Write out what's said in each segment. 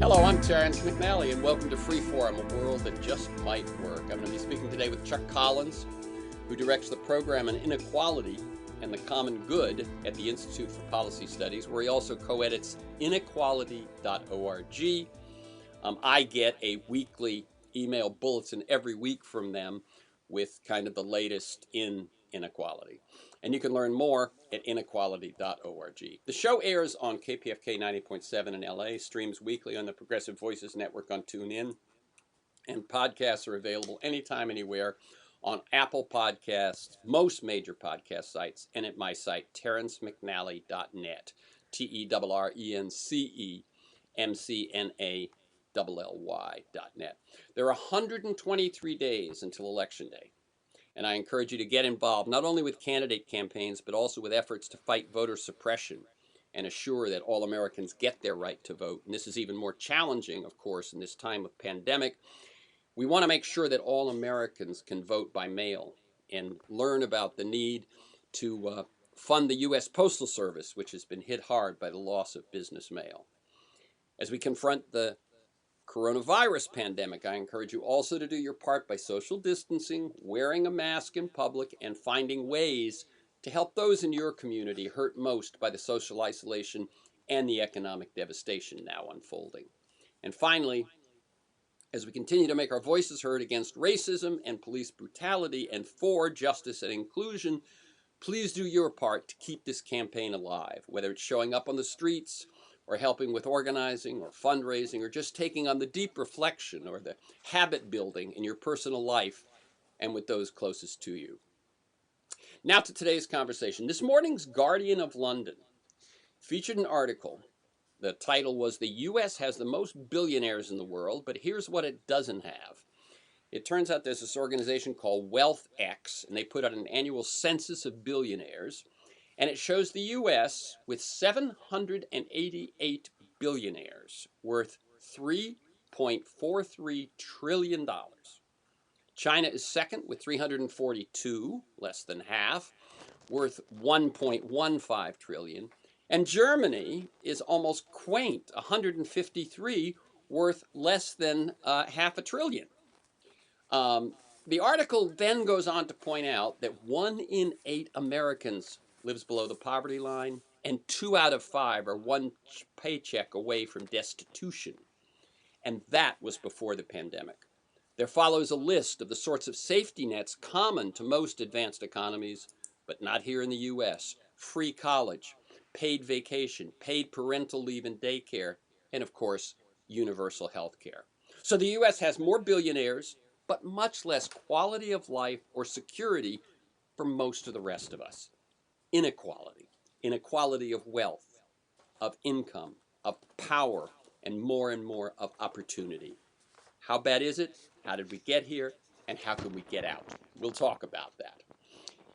Hello, I'm Terrence McNally, and welcome to Freeform, a world that just might work. I'm going to be speaking today with Chuck Collins, who directs the program on inequality and the common good at the Institute for Policy Studies, where he also co-edits inequality.org. I get a weekly email bulletin every week from them with kind of the latest in inequality. And you can learn more at inequality.org. The show airs on KPFK 90.7 in LA, streams weekly on the Progressive Voices Network on TuneIn, and podcasts are available anytime, anywhere on Apple Podcasts, most major podcast sites, and at my site, terrencemcnally.net, TERRENCEMCNALLY.net. There are 123 days until Election Day. And I encourage you to get involved, not only with candidate campaigns, but also with efforts to fight voter suppression and assure that all Americans get their right to vote. And this is even more challenging, of course, in this time of pandemic. We want to make sure that all Americans can vote by mail and learn about the need to fund the U.S. Postal Service, which has been hit hard by the loss of business mail. As we confront the coronavirus pandemic, I encourage you also to do your part by social distancing, wearing a mask in public, and finding ways to help those in your community hurt most by the social isolation and the economic devastation now unfolding. And finally, as we continue to make our voices heard against racism and police brutality and for justice and inclusion, please do your part to keep this campaign alive, whether it's showing up on the streets or helping with organizing or fundraising or just taking on the deep reflection or the habit building in your personal life and with those closest to you. Now to today's conversation. This morning's Guardian of London featured an article. The title was "The U.S. has the most billionaires in the world, but here's what it doesn't have." It turns out there's this organization called Wealth X, and they put out an annual census of billionaires. And it shows the U.S. with 788 billionaires worth $3.43 trillion. China is second with 342, less than half, worth $1.15 trillion. And Germany is almost quaint, 153, worth less than half a trillion. The article then goes on to point out that 1 in 8 Americans lives below the poverty line, and 2 out of 5 are one paycheck away from destitution. And that was before the pandemic. There follows a list of the sorts of safety nets common to most advanced economies, but not here in the U.S. Free college, paid vacation, paid parental leave and daycare, and of course, universal health care. So the U.S. has more billionaires, but much less quality of life or security for most of the rest of us. Inequality of wealth, of income, of power, and more of opportunity. How bad is it? How did we get here? And how can we get out? We'll talk about that.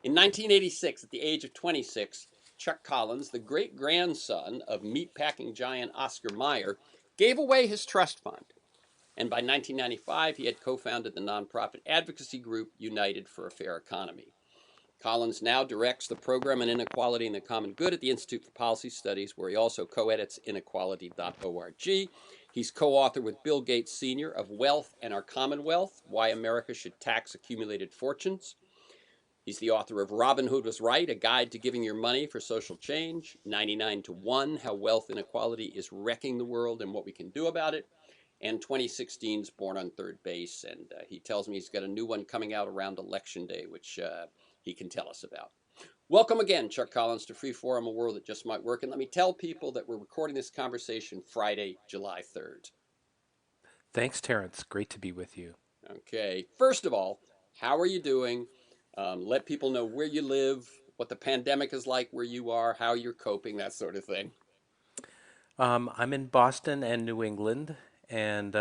In 1986, at the age of 26, Chuck Collins, the great-grandson of meatpacking giant Oscar Mayer, gave away his trust fund. And by 1995, he had co-founded the nonprofit advocacy group United for a Fair Economy. Collins now directs the program on inequality and the common good at the Institute for Policy Studies, where he also co-edits inequality.org. He's co-author with Bill Gates Sr. of Wealth and Our Commonwealth, Why America Should Tax Accumulated Fortunes. He's the author of Robin Hood Was Right, A Guide to Giving Your Money for Social Change, 99 to 1, How Wealth Inequality is Wrecking the World and What We Can Do About It, and 2016's Born on Third Base. And he tells me he's got a new one coming out around Election Day, which he can tell us about. Welcome again, Chuck Collins, to Freeform, a world that just might work. And let me tell people that we're recording this conversation Friday, July 3rd. Thanks, Terrence. Great to be with you. Okay. First of all, how are you doing? Let people know where you live, what the pandemic is like where you are, how you're coping, that sort of thing. I'm in Boston and New England, and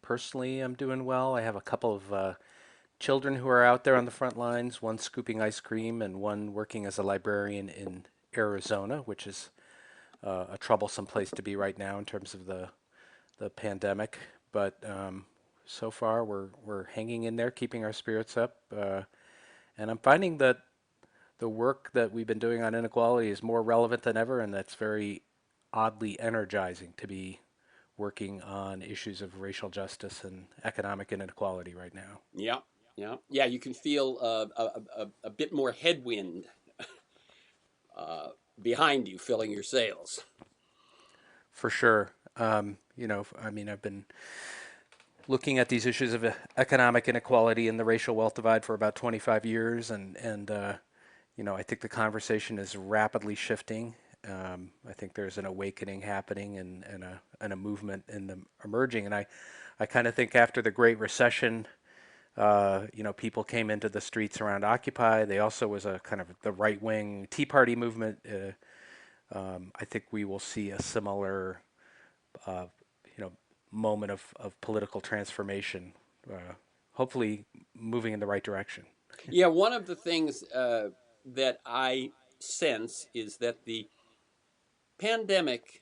personally, I'm doing well. I have a couple of children who are out there on the front lines, one scooping ice cream and one working as a librarian in Arizona, which is a troublesome place to be right now in terms of the pandemic. But so far, we're hanging in there, keeping our spirits up, and I'm finding that the work that we've been doing on inequality is more relevant than ever, and that's very oddly energizing to be working on issues of racial justice and economic inequality right now. Yeah, yeah, yeah. You can feel a bit more headwind uh, behind you, filling your sails. For sure. I mean, I've been looking at these issues of economic inequality and the racial wealth divide for about 25 years, and I think the conversation is rapidly shifting. I think there's an awakening happening and a movement in the emerging, and I kind of think after the Great Recession, people came into the streets around Occupy. They also was a kind of the right wing Tea Party movement. I think we will see a similar, uh, you know, moment of political transformation, hopefully moving in the right direction. Yeah, one of the things that I sense is that the pandemic,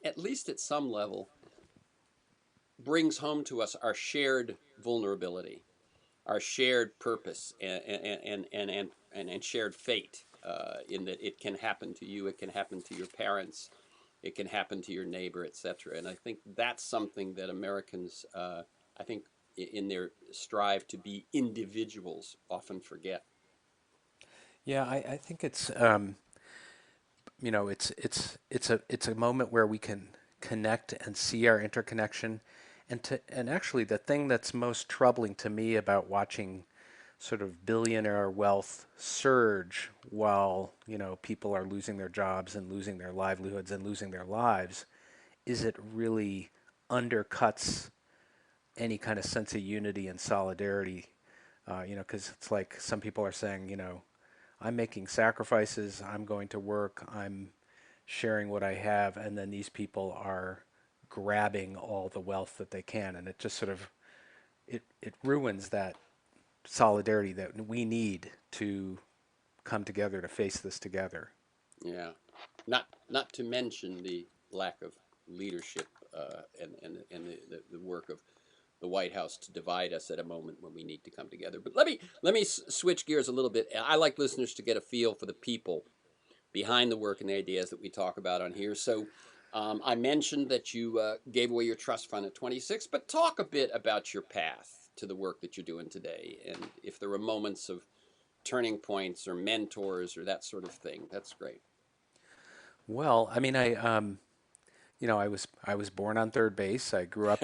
at least at some level, brings home to us our shared vulnerability, our shared purpose, and shared fate. In that it can happen to you, it can happen to your parents, it can happen to your neighbor, etc. And I think that's something that Americans, I think, in their strive to be individuals, often forget. Yeah, I think it's a moment where we can connect and see our interconnection, and actually the thing that's most troubling to me about watching sort of billionaire wealth surge while people are losing their jobs and losing their livelihoods and losing their lives is it really undercuts any kind of sense of unity and solidarity. Because it's like some people are saying, I'm making sacrifices, I'm going to work, I'm sharing what I have, and then these people are grabbing all the wealth that they can, and it just sort of it ruins that solidarity that we need to come together to face this together. Yeah, not to mention the lack of leadership and the work of the White House to divide us at a moment when we need to come together. But let me switch gears a little bit. I like listeners to get a feel for the people behind the work and the ideas that we talk about on here. So I mentioned that you gave away your trust fund at 26, but talk a bit about your path to the work that you're doing today, and if there were moments of turning points or mentors or that sort of thing. That's great. Well, I mean, I was born on third base. I grew up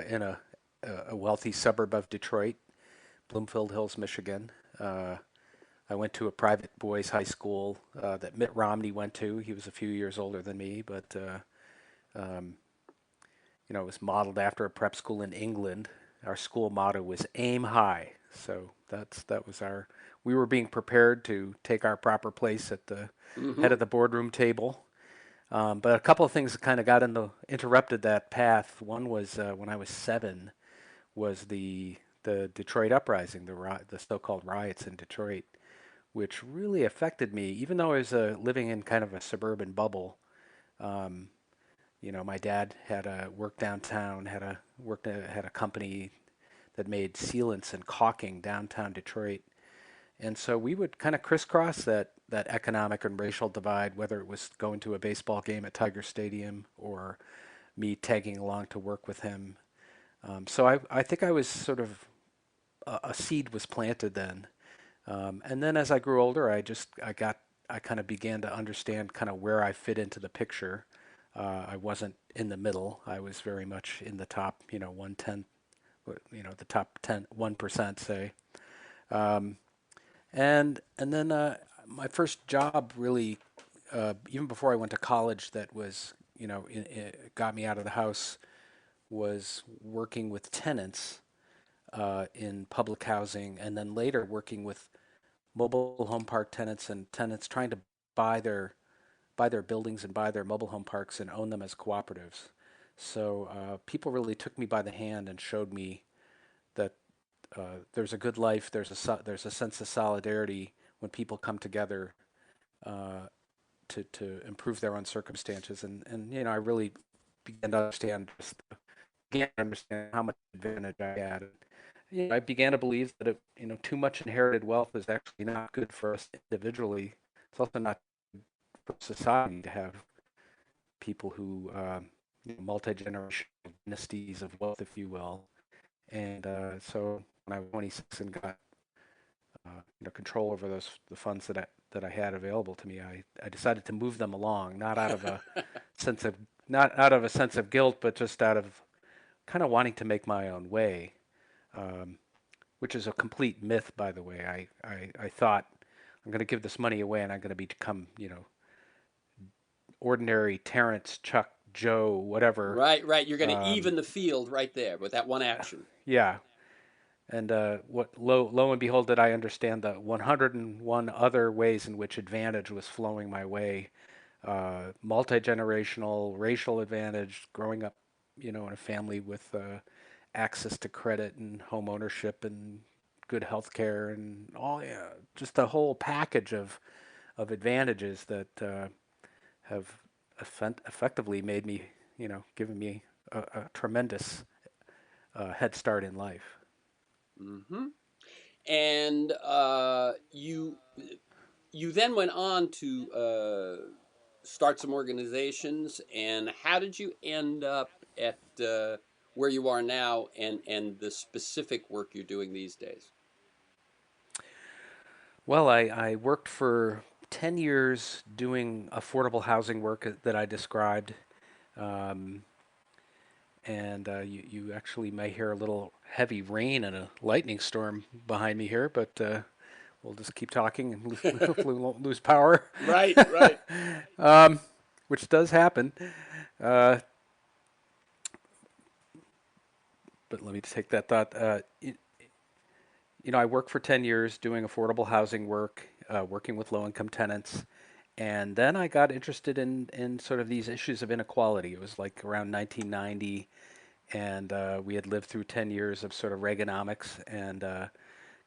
in a wealthy suburb of Detroit, Bloomfield Hills, Michigan. Uh, I went to a private boys' high school that Mitt Romney went to. He was a few years older than me, but um, it was modeled after a prep school in England. Our school motto was "Aim High," so that was our. We were being prepared to take our proper place at the head Mm-hmm. of the boardroom table. But a couple of things kind of interrupted that path. One was when I was 7, was the Detroit uprising, the so-called riots in Detroit, which really affected me. Even though I was living in kind of a suburban bubble, um, my dad had a work downtown, had a company that made sealants and caulking downtown Detroit, and so we would kind of crisscross that economic and racial divide, whether it was going to a baseball game at Tiger Stadium or me tagging along to work with him. So I think I was sort of a seed was planted then. And then as I grew older, I kind of began to understand kind of where I fit into the picture. I wasn't in the middle. I was very much in the top, 1/10, the top 1%, say. Um, and then my first job really, even before I went to college, that was, got me out of the house, was working with tenants in public housing, and then later working with mobile home park tenants and tenants trying to buy their buy their buildings and buy their mobile home parks and own them as cooperatives. So people really took me by the hand and showed me that there's a good life, there's a sense of solidarity when people come together uh, to improve their own circumstances, and I really began to understand how much advantage I had. I began to believe that too much inherited wealth is actually not good for us individually. It's also not good for society to have people who multi-generational dynasties of wealth, if you will. And so when I was 26 and got control over the funds that I had available to me, I decided to move them along, sense of not out of a sense of guilt, but just out of kind of wanting to make my own way, um, which is a complete myth, by the way. I thought I'm going to give this money away and I'm going to become, ordinary Terrence, Chuck, Joe, whatever. Right, right. You're going to Um, even the field right there with that one action. yeah. And what lo and behold, did I understand the 101 other ways in which advantage was flowing my way, multi-generational, racial advantage, growing up, in a family with access to credit and home ownership and good health care and all, yeah, just a whole package of advantages that have effectively made me, given me a tremendous head start in life. Hmm. And you then went on to start some organizations. And how did you end up at where you are now, and the specific work you're doing these days? Well, I worked for 10 years doing affordable housing work that I described. Um, and you actually may hear a little heavy rain and a lightning storm behind me here, but we'll just keep talking and hopefully we won't lose power, Right, right. um, which does happen. Uh, but let me take that thought. I worked for 10 years doing affordable housing work, working with low income tenants. And then I got interested in sort of these issues of inequality. It was like around 1990, and we had lived through 10 years of sort of Reaganomics. And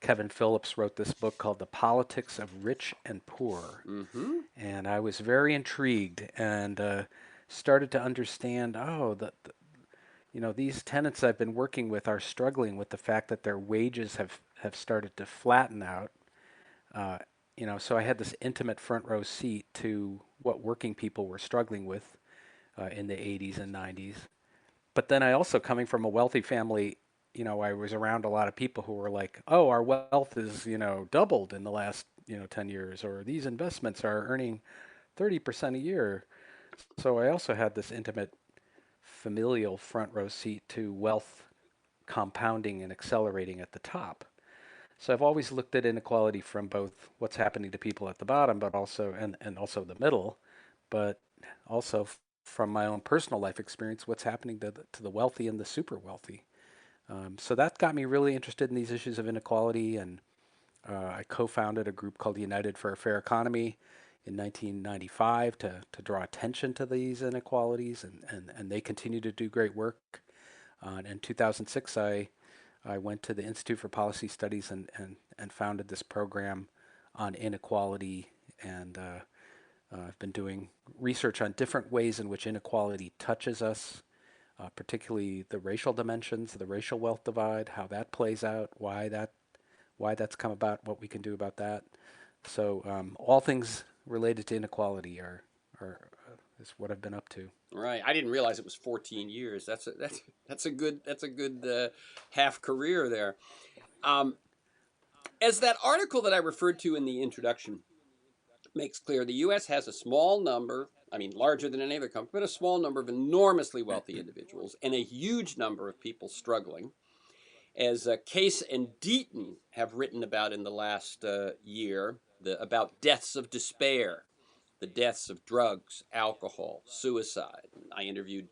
Kevin Phillips wrote this book called The Politics of Rich and Poor. Mm-hmm. And I was very intrigued and started to understand, oh, these tenants I've been working with are struggling with the fact that their wages have started to flatten out. Uh, so I had this intimate front row seat to what working people were struggling with in the 80s and 90s. But then I also, coming from a wealthy family, I was around a lot of people who were like, "Oh, our wealth is, doubled in the last, 10 years, or these investments are earning 30% a year." So I also had this intimate familial front row seat to wealth compounding and accelerating at the top. So I've always looked at inequality from both what's happening to people at the bottom, but also and also the middle, but also from my own personal life experience, what's happening to the wealthy and the super wealthy. So that got me really interested in these issues of inequality, and I co-founded a group called United for a Fair Economy in 1995 to draw attention to these inequalities, and they continue to do great work. In 2006, I went to the Institute for Policy Studies and founded this program on inequality. And I've been doing research on different ways in which inequality touches us, particularly the racial dimensions, the racial wealth divide, how that plays out, why that's come about, what we can do about that. So all things related to inequality are is what I've been up to. Right. I didn't realize it was 14 years. That's a good half career there. Um, as that article that I referred to in the introduction makes clear, the U.S. has a small number, I mean, larger than any other country, but a small number of enormously wealthy individuals and a huge number of people struggling. As Case and Deaton have written about in the last year, about deaths of despair, the deaths of drugs, alcohol, suicide. I interviewed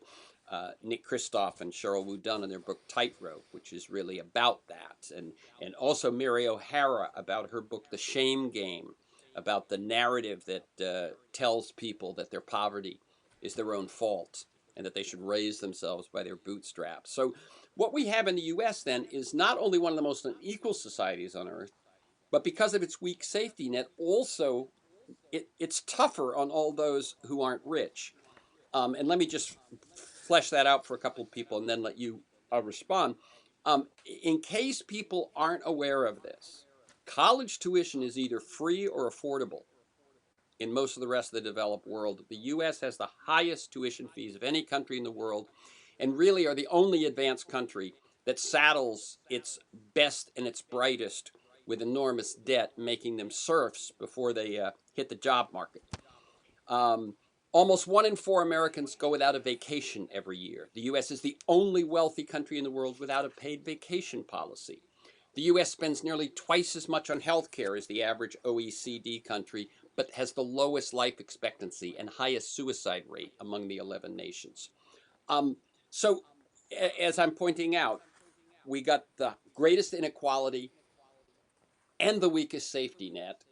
Nick Kristof and Cheryl Wu Dunn in their book Tightrope, which is really about that, and also Mary O'Hara about her book The Shame Game, about the narrative that tells people that their poverty is their own fault and that they should raise themselves by their bootstraps. So what we have in the U.S. then is not only one of the most unequal societies on earth, but because of its weak safety net, also it's tougher on all those who aren't rich. And let me just flesh that out for a couple of people and then let you respond. In case people aren't aware of this, college tuition is either free or affordable. in most of the rest of the developed world. The US has the highest tuition fees of any country in the world, and really are the only advanced country that saddles its best and its brightest with enormous debt, making them serfs before they hit the job market. Um, Almost 1 in 4 Americans go without a vacation every year. The US is the only wealthy country in the world without a paid vacation policy. The US spends nearly twice as much on healthcare as the average OECD country, but has the lowest life expectancy and highest suicide rate among the 11 nations. Um, so, as I'm pointing out, we got the greatest inequality and the weakest safety net.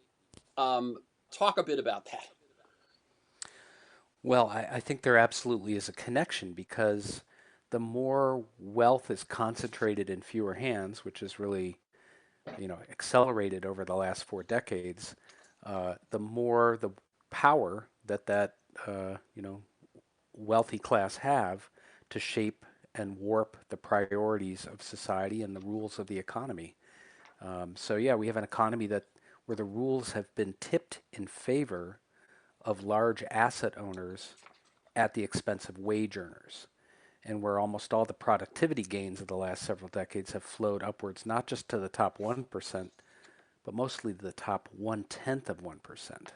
Um, Talk a bit about that. Well, I think there absolutely is a connection because the more wealth is concentrated in fewer hands, which is really, accelerated over the last 4 decades, the more the power that wealthy class have to shape and warp the priorities of society and the rules of the economy. So yeah, we have an economy that where the rules have been tipped in favor of large asset owners at the expense of wage earners, and where almost all the productivity gains of the last several decades have flowed upwards, not just to the top 1%, but mostly the top 1/10 of 1%.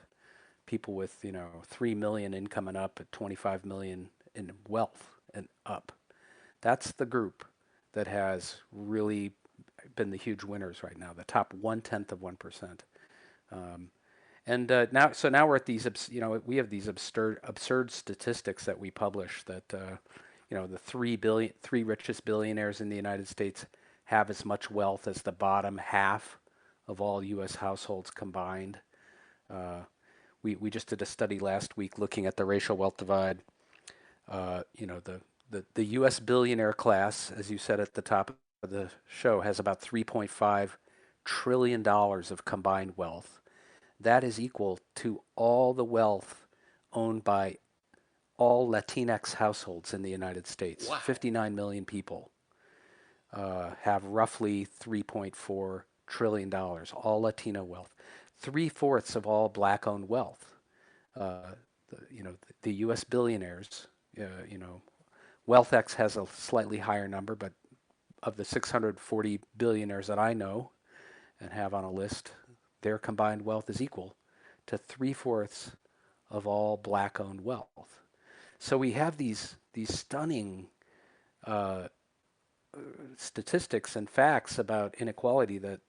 People with, 3 million income and up at 25 million in wealth and up. That's the group that has really been the huge winners right now, the top 1/10 of 1%. Um, and now we're at these, we have these absurd statistics that we publish that, the three richest billionaires in the United States have as much wealth as the bottom half of all U.S. households combined. Uh, we just did a study last week looking at the racial wealth divide. The U.S. billionaire class, as you said at the top of the show, has about $3.5 trillion of combined wealth. That is equal to all the wealth owned by all Latinx households in the United States. Wow. 59 million people have roughly $3.4 trillion, all Latino wealth. Three-fourths of all black-owned wealth. Uh, the U.S. billionaires, you know, WealthX has a slightly higher number, but of the 640 billionaires that I know and have on a list, their combined wealth is equal to three-fourths of all black-owned wealth. So we have these stunning uh, statistics and facts about inequality that,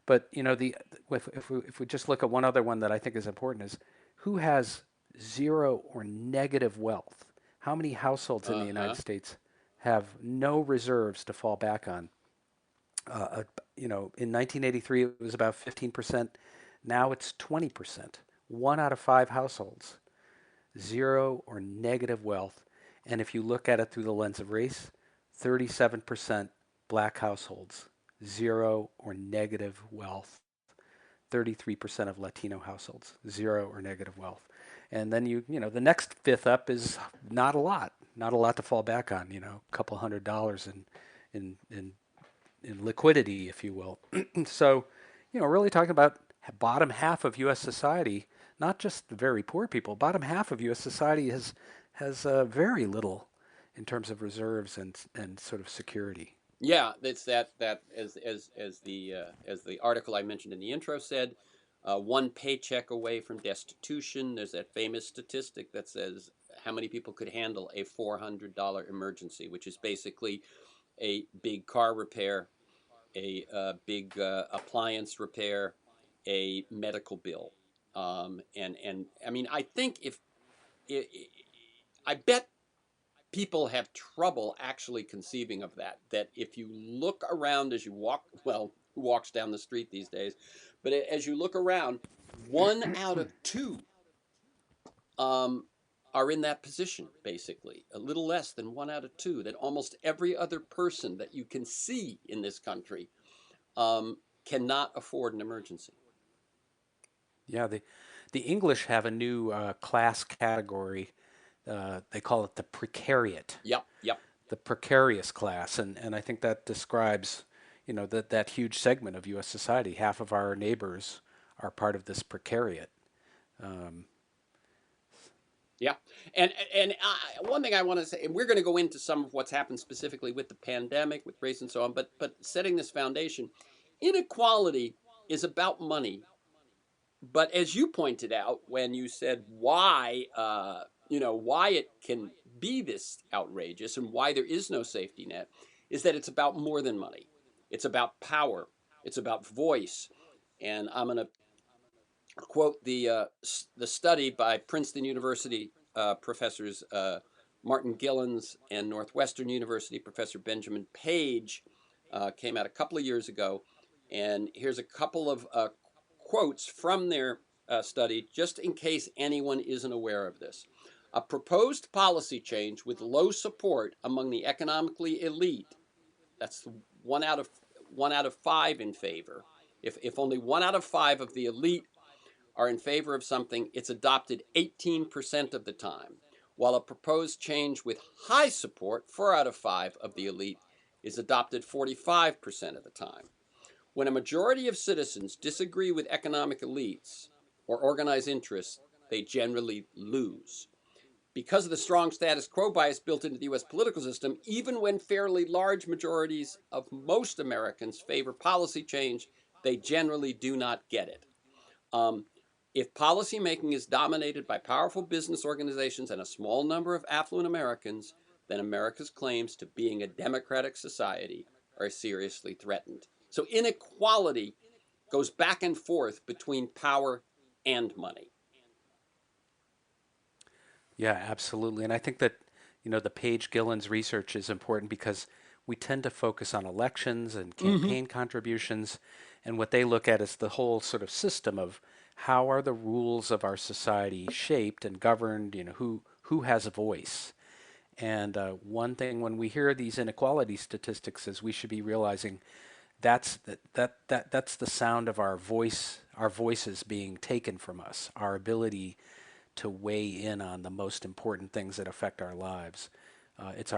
but if we just look at one other one that I think is important is who has zero or negative wealth? How many households in the Uh United huh. States have no reserves to fall back on? In 1983 it was about 15%. Now it's 20%. One out of five households, zero or negative wealth. And if you look at it through the lens of race, 37% black households, zero or negative wealth. 33% of Latino households, zero or negative wealth. And then the next fifth up is not a lot to fall back on, a couple $100 in liquidity, if you will. So, really talking about bottom half of U.S. society, not just the very poor people. Bottom half of U.S. society has very little in terms of reserves and sort of security. Yeah, it's that as the article I mentioned in the intro said, one paycheck away from destitution. There's that famous statistic that says how many people could handle a $400 emergency, which is basically a big car repair, a big appliance repair, a medical bill, and I mean I think if I I bet people have trouble actually conceiving of that. That if you look around as you walk, well, who walks down the street these days? But as you look around, 1 out of 2 um, are in that position, basically. A little less than 1 out of 2. That almost every other person that you can see in this country um, cannot afford an emergency. Yeah, the English have a new class category. They call it the precariat, Yep, yep. the precarious class, and I think that describes, that huge segment of U.S. society. Half of our neighbors are part of this precariat. Um, Yeah, and one thing I want to say, and we're going to go into some of what's happened specifically with the pandemic, with race and so on. But setting this foundation, inequality is about money. But as you pointed out when you said why, why it can be this outrageous and why there is no safety net, is that it's about more than money. It's about power. It's about voice. And I'm going to quote the study by Princeton University professors Martin Gillens and Northwestern University professor Benjamin Page. Came out a couple of years ago, and here's a couple of quotes from their study, just in case anyone isn't aware of this. A proposed policy change with low support among the economically elite. That's one out of five in favor. If only 1 out of 5 of the elite are in favor of something, it's adopted 18% of the time, while a proposed change with high support, 4 out of 5 of the elite, is adopted 45% of the time. When a majority of citizens disagree with economic elites or organized interests, they generally lose. Because of the strong status quo bias built into the US political system, even when fairly large majorities of most Americans favor policy change, they generally do not get it. Um, if policymaking is dominated by powerful business organizations and a small number of affluent Americans, then America's claims to being a democratic society are seriously threatened. So inequality goes back and forth between power and money. yeah, absolutely. And I think that, the Page Gillen's research is important because we tend to focus on elections and Mm-hmm. campaign contributions. And what they look at is the whole sort of system of how are the rules of our society shaped and governed, who has a voice. And one thing when we hear these inequality statistics is we should be realizing that's the sound of our voices being taken from us, our ability to weigh in on the most important things that affect our lives. It's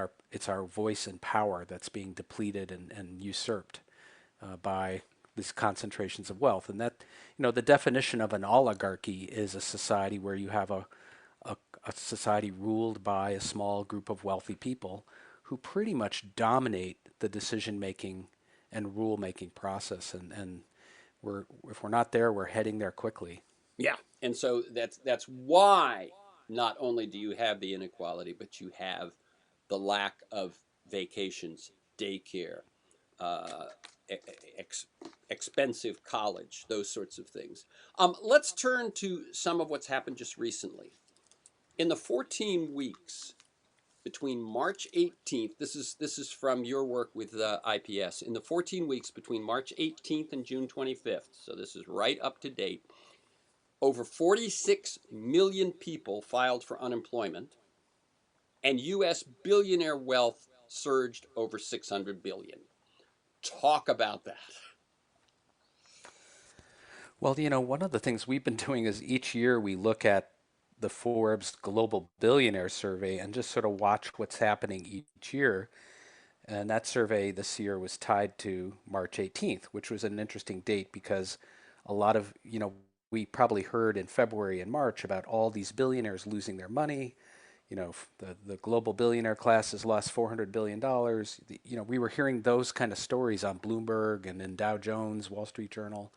our voice and power that's being depleted and usurped by these concentrations of wealth. And that, the definition of an oligarchy is a society where you have a, a society ruled by a small group of wealthy people who pretty much dominate the decision making and rule making process. And if we're not there, we're heading there quickly. Yeah, and so that's why not only do you have the inequality, but you have the lack of vacations, daycare, uh, ex- expensive college, those sorts of things. Let's turn to some of what's happened just recently. In the 14 weeks between March 18th, this is from your work with IPS. In the 14 weeks between March 18th and June 25th, so this is right up to date, over 46 million people filed for unemployment, and US billionaire wealth surged over 600 billion. Talk about that. Well, one of the things we've been doing is each year we look at the Forbes Global Billionaire Survey and just sort of watch what's happening each year. And that survey this year was tied to March 18th, which was an interesting date because a lot of, we probably heard in February and March about all these billionaires losing their money. The global billionaire class has lost $400 billion. We were hearing those kind of stories on Bloomberg and in Dow Jones, Wall Street Journal.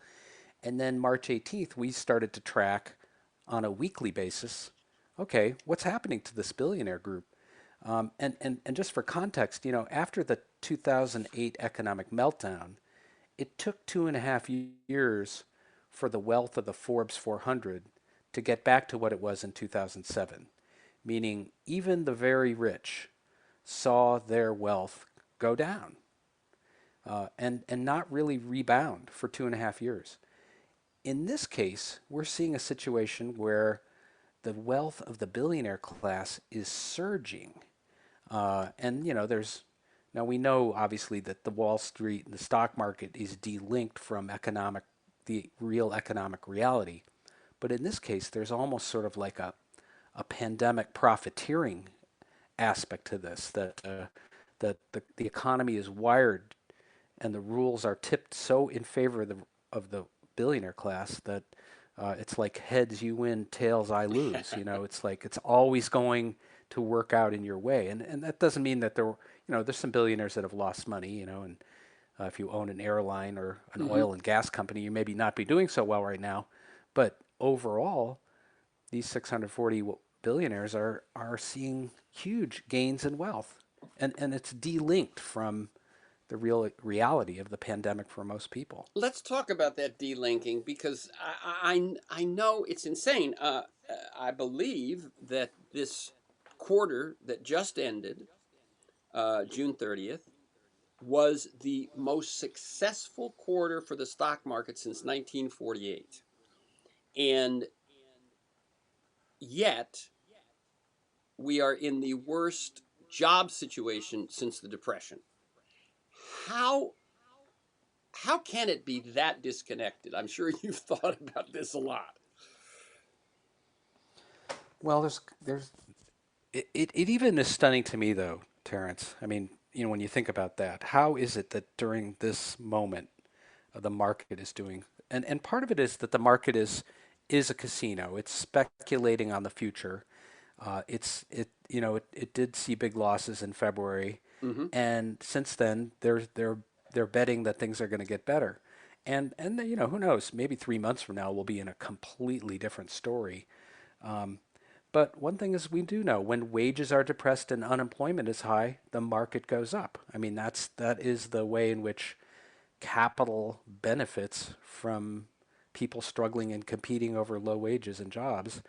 And then March 18th, we started to track on a weekly basis, okay, what's happening to this billionaire group? And just for context, after the 2008 economic meltdown, it took 2.5 years for the wealth of the Forbes 400 to get back to what it was in 2007, meaning even the very rich saw their wealth go down and not really rebound for 2.5 years. In this case, we're seeing a situation where the wealth of the billionaire class is surging. And there's now we know obviously that the Wall Street and the stock market is delinked from the real economic reality. But in this case, there's almost sort of like a pandemic profiteering aspect to this that the economy is wired and the rules are tipped so in favor of the billionaire class that it's like heads you win, tails I lose. It's like it's always going to work out in your way, and that doesn't mean that there's some billionaires that have lost money, and if you own an airline or an Hmm. oil and gas company, you maybe not be doing so well right now, but overall, these 640 billionaires are seeing huge gains in wealth, and it's delinked from the real reality of the pandemic for most people. Let's talk about that delinking because I know it's insane. I believe that this quarter that just ended, June 30th, was the most successful quarter for the stock market since 1948. And yet, we are in the worst job situation since the Depression. How how can it be that disconnected? I'm sure you've thought about this a lot. Well, there's it even is stunning to me though, Terrence. I mean, when you think about that, how is it that during this moment the market is doing, and part of it is that the market is a casino. It's speculating on the future. It did see big losses in February, Mm-hmm. and since then they're betting that things are going to get better. And who knows? Maybe 3 months from now we'll be in a completely different story. Um, but one thing is we do know when wages are depressed and unemployment is high, the market goes up. I mean that is the way in which capital benefits from people struggling and competing over low wages and jobs.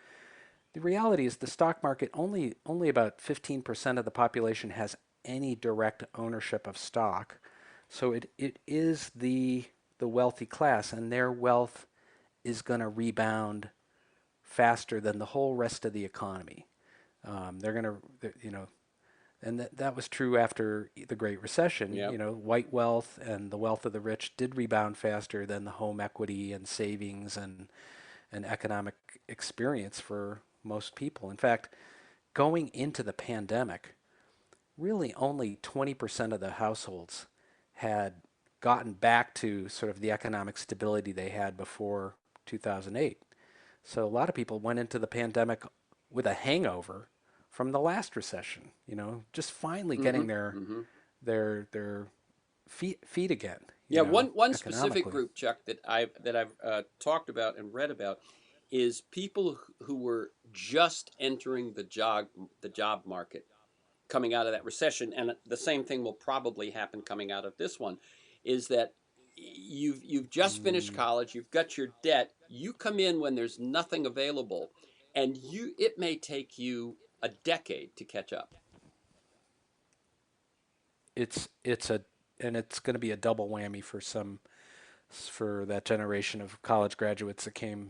The reality is the stock market only about 15% of the population has any direct ownership of stock. So it is the wealthy class, and their wealth is going to rebound faster than the whole rest of the economy. They're going to, and that was true after the Great Recession. Yep. White wealth and the wealth of the rich did rebound faster than the home equity and savings and economic experience for most people. In fact, going into the pandemic, really only 20% of the households had gotten back to sort of the economic stability they had before 2008. So a lot of people went into the pandemic with a hangover from the last recession, just finally Mm-hmm. getting their Mm-hmm. their feet again, Yeah, one specific economically. group, Chuck, that I've talked about and read about is people who were just entering the job market coming out of that recession, and the same thing will probably happen coming out of this one. Is that you've just finished Mm, college, you've got your debt, you come in when there's nothing available, and it may take you a decade to catch up. it's a and it's going to be a double whammy for that generation of college graduates that came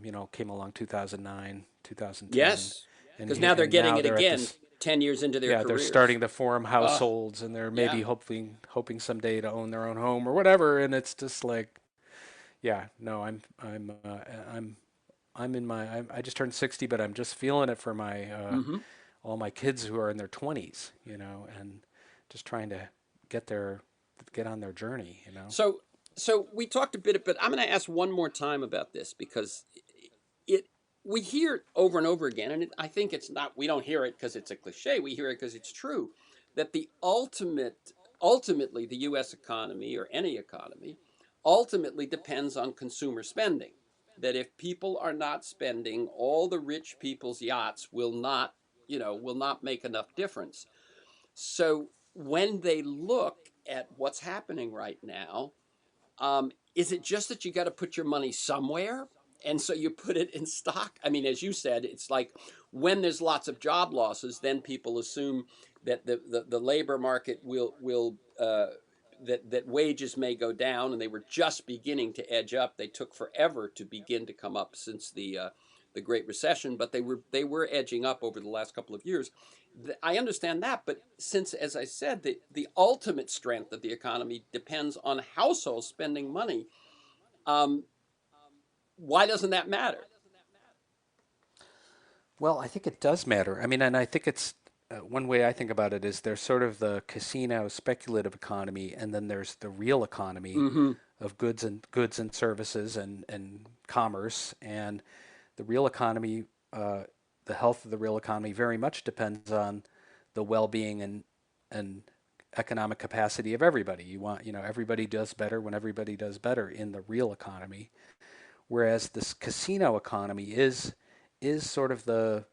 along 2009, 2010, Yes, because now they're and getting now it they're at again this. 10 years into their Yeah, they're careers. starting to form Uh, households, and they're yeah. maybe hoping someday to own their own home or whatever. And it's just like, yeah, no, I'm I'm in my I just turned 60, but I'm just feeling it for my Hmm. all my kids who are in their 20s, and just trying to get on their journey. So, so we talked a bit, but I'm going to ask one more time about this because it we hear it over and over again, and I think it's not. We don't hear it because it's a cliche. We hear it because it's true that ultimately, the U.S. economy or any economy ultimately depends on consumer spending. That if people are not spending, all the rich people's yachts will not make enough difference. So when they look at what's happening right now, is it just that you got to put your money somewhere? And so you put it in stock. I mean, as you said, it's like when there's lots of job losses, then people assume that the labor market will that wages may go down, and they were just beginning to edge up. They took forever to begin to come up since the Great Recession, but they were edging up over the last couple of years. I understand that, but since, as I said, the ultimate strength of the economy depends on households spending money, um, why doesn't that matter? Well, I think it does matter. I mean, and I think it's one way I think about it is there's sort of the casino speculative economy, and then there's the real economy Mm-hmm. of goods and services and commerce. And the real economy, the health of the real economy, very much depends on the well-being and economic capacity of everybody. You want, everybody does better when everybody does better in the real economy, whereas this casino economy is sort of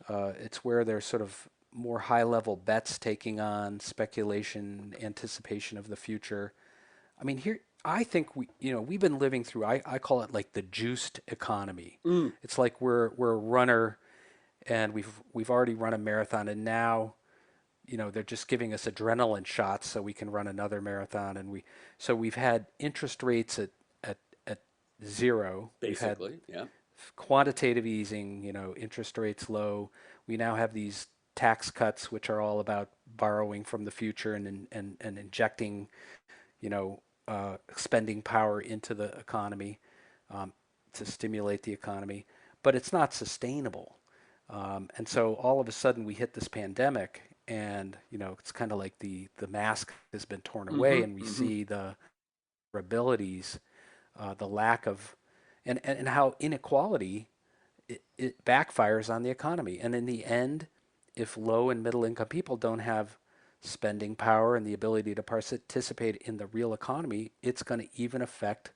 it's where there's sort of more high-level bets taking on speculation, anticipation of the future. I mean, here I think we've been living through. I call it like the juiced economy. Mm, It's like we're a runner and we've already run a marathon, and now they're just giving us adrenaline shots so we can run another marathon. And we've had interest rates at zero. We've had basically, yeah. quantitative easing, interest rates low. We now have these tax cuts, which are all about borrowing from the future and injecting, spending power into the economy um, to stimulate the economy. But it's not sustainable. And so all of a sudden we hit this pandemic, and it's kind of like the mask has been torn away, Mm-hmm, and we mm-hmm. see the abilities, the lack of, and how inequality it backfires on the economy. And in the end, if low and middle income people don't have spending power and the ability to participate in the real economy, it's going to even affect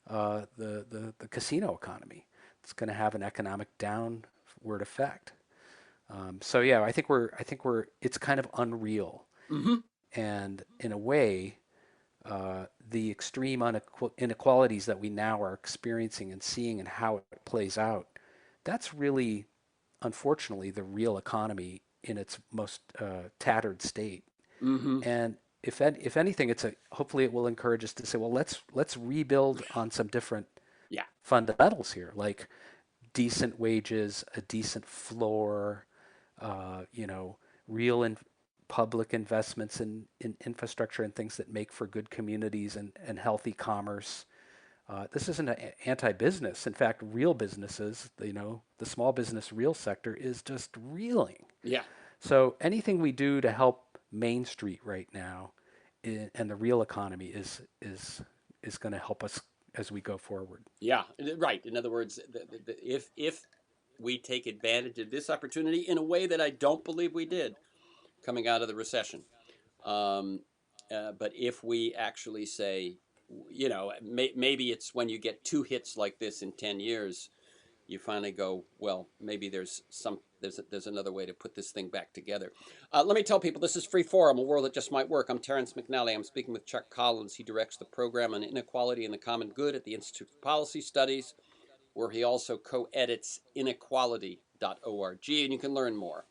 the casino economy. It's going to have an economic downward effect. So yeah, I think we're it's kind of unreal, Mm-hmm. and in a way, the extreme inequalities that we now are experiencing and seeing and how it plays out, that's really, unfortunately, the real economy in its most tattered state. Mm-hmm. And if anything, hopefully it will encourage us to say, well, let's rebuild on some different Yeah. fundamentals here, like decent wages, a decent floor, uh, you know, real and public investments in infrastructure and things that make for good communities and healthy commerce. This isn't anti-business. In fact, real businesses, the small business real sector is just reeling. Yeah. So anything we do to help Main Street right now and the real economy is going to help us as we go forward. Yeah. Right. In other words, if we take advantage of this opportunity in a way that I don't believe we did coming out of the recession, um, but if we actually say, maybe it's when you get two hits like this in 10 years, you finally go, well, maybe there's another way to put this thing back together. Let me tell people, this is Free Forum, a world that just might work. I'm Terrence McNally. I'm speaking with Chuck Collins. He directs the program on inequality and the common good at the Institute for Policy Studies, where he also co-edits inequality.org, and you can learn more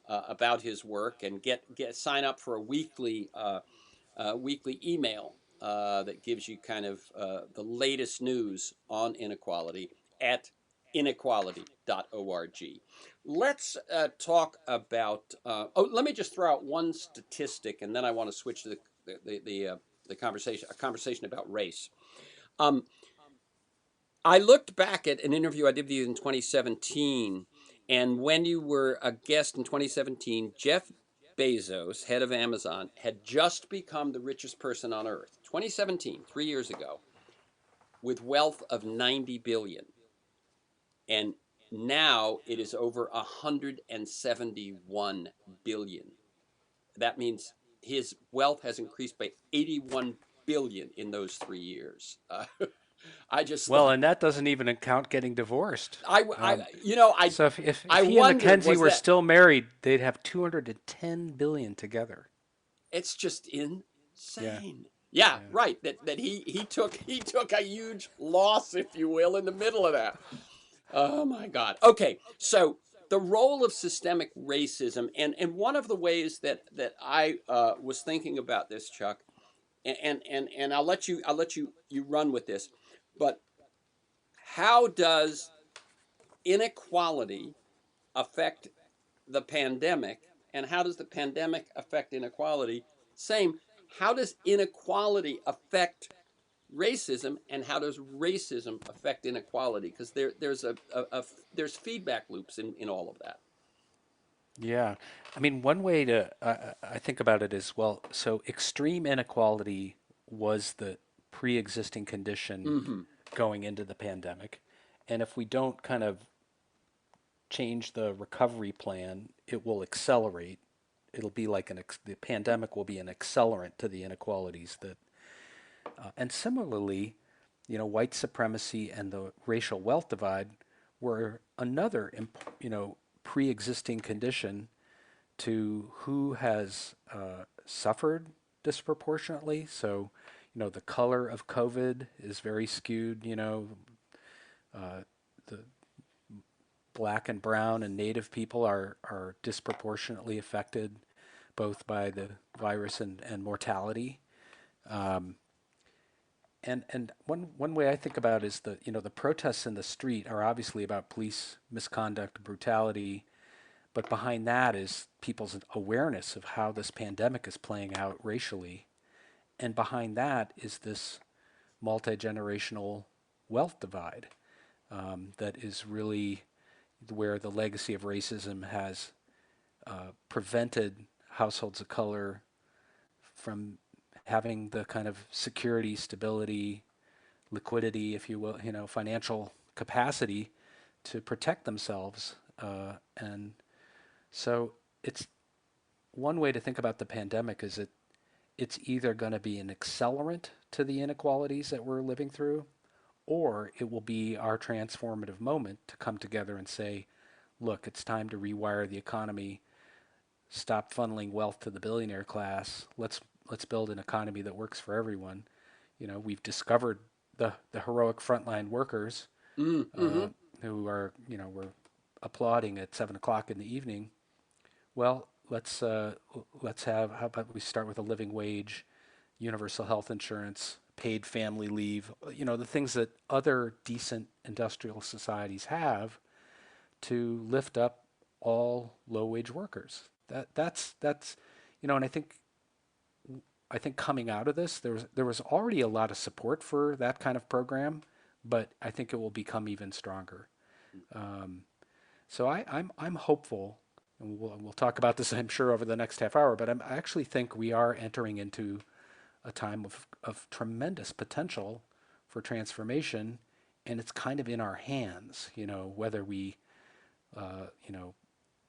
about his work and get sign up for a weekly email that gives you kind of the latest news on inequality at inequality.org. Let's talk about. Let me just throw out one statistic, and then I want to switch to the conversation. A conversation about race. Um, I looked back at an interview I did with you in 2017, and when you were a guest in 2017, Jeff Bezos, head of Amazon, had just become the richest person on earth. 2017, 3 years ago, with wealth of 90 billion, and now it is over 171 billion. That means his wealth has increased by 81 billion in those 3 years. I just Well, thought and that doesn't even account getting divorced. I Um, you know so if I he and wondered, Mackenzie was were that still married, they'd have 210 billion together. it's just Yeah, insane. Yeah, yeah. right. That he took a huge loss, if you will, in the middle of that. Oh my God. Okay, so the role of systemic racism, and one of the ways that I was thinking about this, Chuck, and I'll let you run with this, but how does inequality affect the pandemic, and how does the pandemic affect inequality? Same, how does inequality affect racism, and how does racism affect inequality? Because there's feedback loops in all of that. Yeah. I mean, one way to I think about it is, well, so extreme inequality was the pre-existing condition Mm-hmm. going into the pandemic. And if we don't kind of change the recovery plan, it will accelerate. It'll be like the pandemic will be an accelerant to the inequalities that, and similarly, white supremacy and the racial wealth divide were another, pre-existing condition to who has suffered disproportionately. So, the color of COVID is very skewed. The black and brown and native people are disproportionately affected both by the virus and mortality. Um, and one way I think about it is the protests in the street are obviously about police misconduct, brutality, but behind that is people's awareness of how this pandemic is playing out racially. And behind that is this multi generational wealth divide that is really where the legacy of racism has prevented households of color from having the kind of security, stability, liquidity, if you will, financial capacity to protect themselves. And so it's one way to think about the pandemic is it's either going to be an accelerant to the inequalities that we're living through, or it will be our transformative moment to come together and say, look, it's time to rewire the economy, stop funneling wealth to the billionaire class. Let's build an economy that works for everyone. We've discovered the heroic frontline workers uh, Mm-hmm. who are, we're applauding at 7 o'clock in the evening. Well, let's have. How about we start with a living wage, universal health insurance, paid family leave. The things that other decent industrial societies have to lift up all low wage workers. That's and I think coming out of this, there was already a lot of support for that kind of program, but I think it will become even stronger. Um, so I'm hopeful, and we'll talk about this I'm sure over the next half hour. But I actually think we are entering into a time of tremendous potential for transformation, and it's kind of in our hands. Whether we you know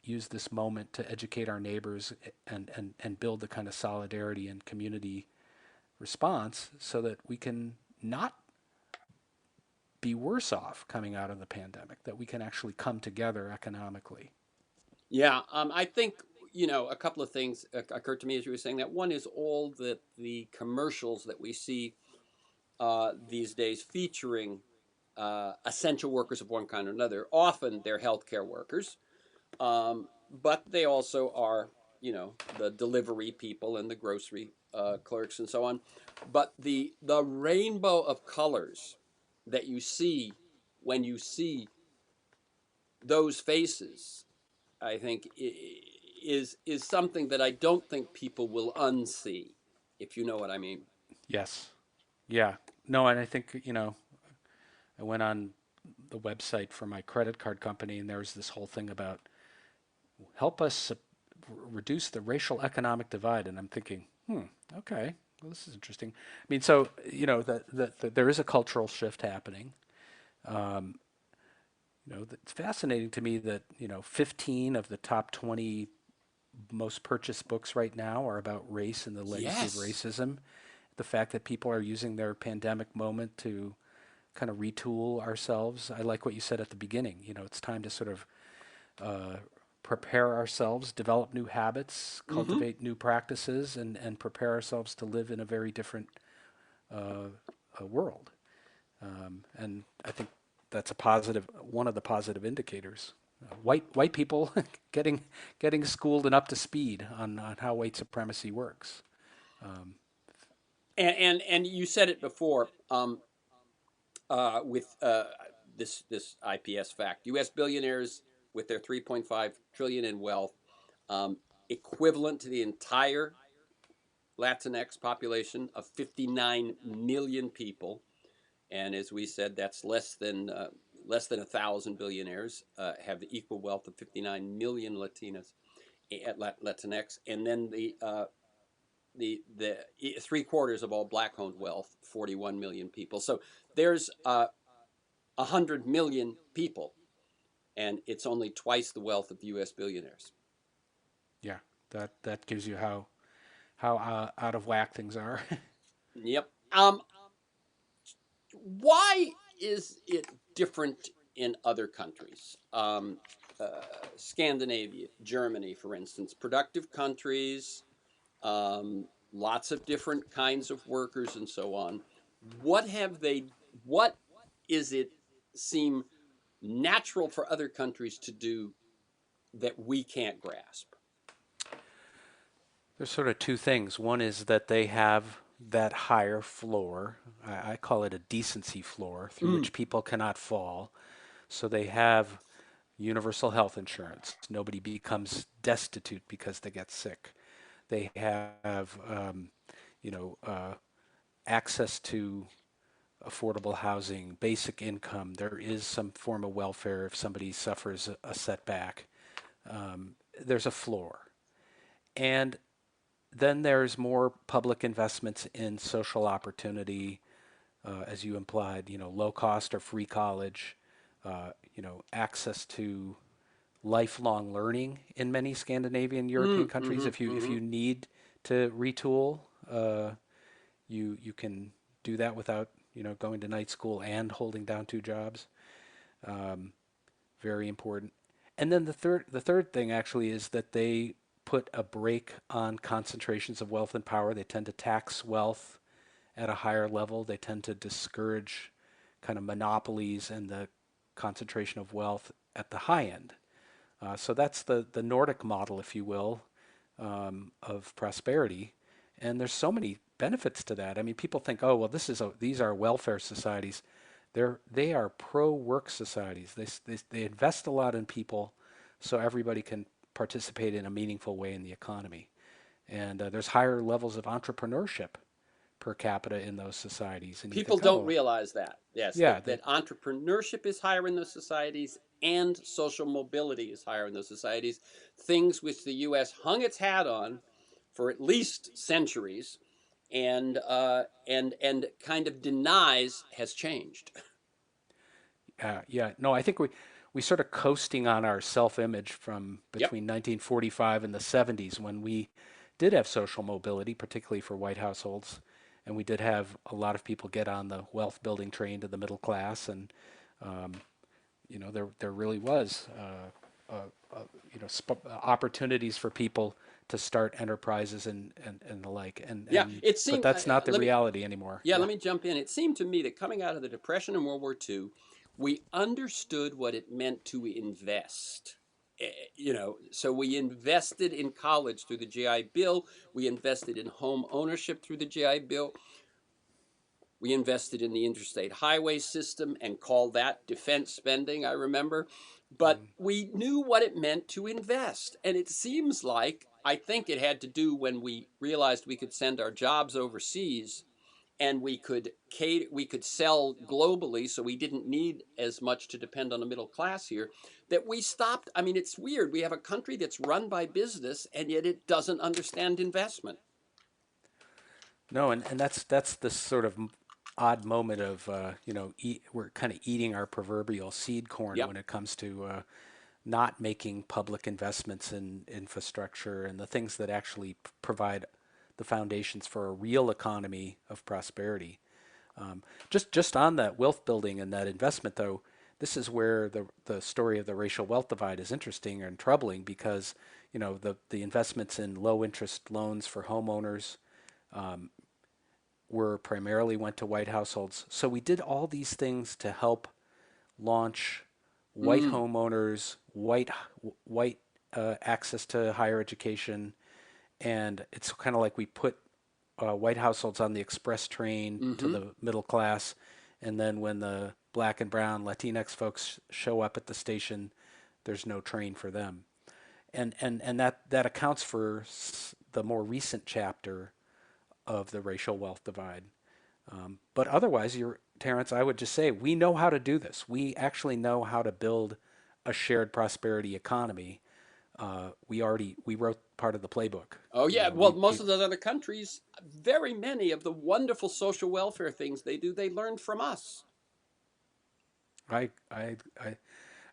use this moment to educate our neighbors and build the kind of solidarity and community response so that we can not be worse off coming out of the pandemic, that we can actually come together economically. Yeah, I think a couple of things occurred to me as you were saying that. One is all the commercials that we see these days featuring essential workers of one kind or another. Often they're healthcare workers, but they also are the delivery people and the grocery clerks and so on. But the rainbow of colors that you see when you see those faces, I think, is something that I don't think people will unsee, if you know what I mean. Yes. Yeah. No, and I think, I went on the website for my credit card company and there was this whole thing about help us reduce the racial economic divide. And I'm thinking, okay, well, this is interesting. I mean, so, that there is a cultural shift happening. Um, it's fascinating to me that, 15 of the top 20 most purchased books right now are about race and the legacy of Yes. racism. The fact that people are using their pandemic moment to kind of retool ourselves. I like what you said at the beginning. It's time to sort of uh, prepare ourselves, develop new habits, Mm-hmm. cultivate new practices, and prepare ourselves to live in a very different uh, world. And I think that's one of the positive indicators. White people getting schooled and up to speed on how white supremacy works. Um, And you said it before with this IPS fact. U.S. billionaires with their 3.5 trillion in wealth, um, equivalent to the entire Latinx population of 59 million people. And as we said, that's less than 1,000 billionaires have the equal wealth of 59 million Latinas at Latinx, and then the 3/4 of all black-owned wealth, 41 million people. So there's 100 million people and it's only twice the wealth of the U.S. billionaires. Yeah, that gives you how out of whack things are. Yep. Why is it different in other countries? Scandinavia, Germany, for instance, productive countries, lots of different kinds of workers, and so on. What have they? What is it seem natural for other countries to do that we can't grasp? There's sort of two things. One is that they have that higher floor. I call it a decency floor through Mm, which people cannot fall. So they have universal health insurance. Nobody becomes destitute because they get sick. They have, you know, access to affordable housing, basic income. There is some form of welfare if somebody suffers a setback. There's a floor. And then there's more public investments in social opportunity, as you implied, low cost or free college, access to lifelong learning in many Scandinavian European countries. mm-hmm, If you mm-hmm. need to retool, you can do that without going to night school and holding down two jobs. Um, Very important. And then the third thing actually is that they put a brake on concentrations of wealth and power. They tend to tax wealth at a higher level. They tend to discourage kind of monopolies and the concentration of wealth at the high end. So that's the Nordic model, if you will, of prosperity. And there's so many benefits to that. I mean, people think, oh, well, these are welfare societies. They are pro-work societies. They invest a lot in people, so everybody can participate in a meaningful way in the economy. And there's higher levels of entrepreneurship per capita in those societies. And you People think, don't oh, realize that. Yes, yeah, that entrepreneurship is higher in those societies and social mobility is higher in those societies. Things which the U.S. hung its hat on for at least centuries, and kind of denies has changed. yeah. No, I think we sort of coasting on our self-image from Yep. between 1945 and the 70s when we did have social mobility, particularly for white households, and we did have a lot of people get on the wealth building train to the middle class, and um, there really was opportunities for people to start enterprises and the like, Yeah. It but seemed. that's not the Let me. reality anymore. Yeah. Yeah. Let me jump in. It seemed to me that coming out of the Depression and World War II, we understood what it meant to invest. So we invested in college through the GI Bill. We invested in home ownership through the GI Bill. We invested in the interstate highway system and called that defense spending, I remember. But Mm. we knew what it meant to invest. And it seems like, I think it had to do when we realized we could send our jobs overseas and we could sell globally, so we didn't need as much to depend on the middle class here, that we stopped. I mean, it's weird. We have a country that's run by business and yet it doesn't understand investment. No, and that's the sort of odd moment of we're kind of eating our proverbial seed corn Yep. when it comes to not making public investments in infrastructure and the things that actually provide the foundations for a real economy of prosperity. Just on that wealth building and that investment, though, this is where the story of the racial wealth divide is interesting and troubling because the investments in low interest loans for homeowners were primarily went to white households. So we did all these things to help launch white Mm. homeowners, white access to higher education, and it's kind of like we put white households on the express train to Mm-hmm. the middle class, and then when the black and brown Latinx folks show up at the station, there's no train for them, and that accounts for the more recent chapter of the racial wealth divide. But otherwise, Terrence, I would just say we know how to do this. We actually know how to build a shared prosperity economy. We wrote part of the playbook. Oh You yeah, know, well, we most of those other countries, very many of the wonderful social welfare things they do, they learned from us. I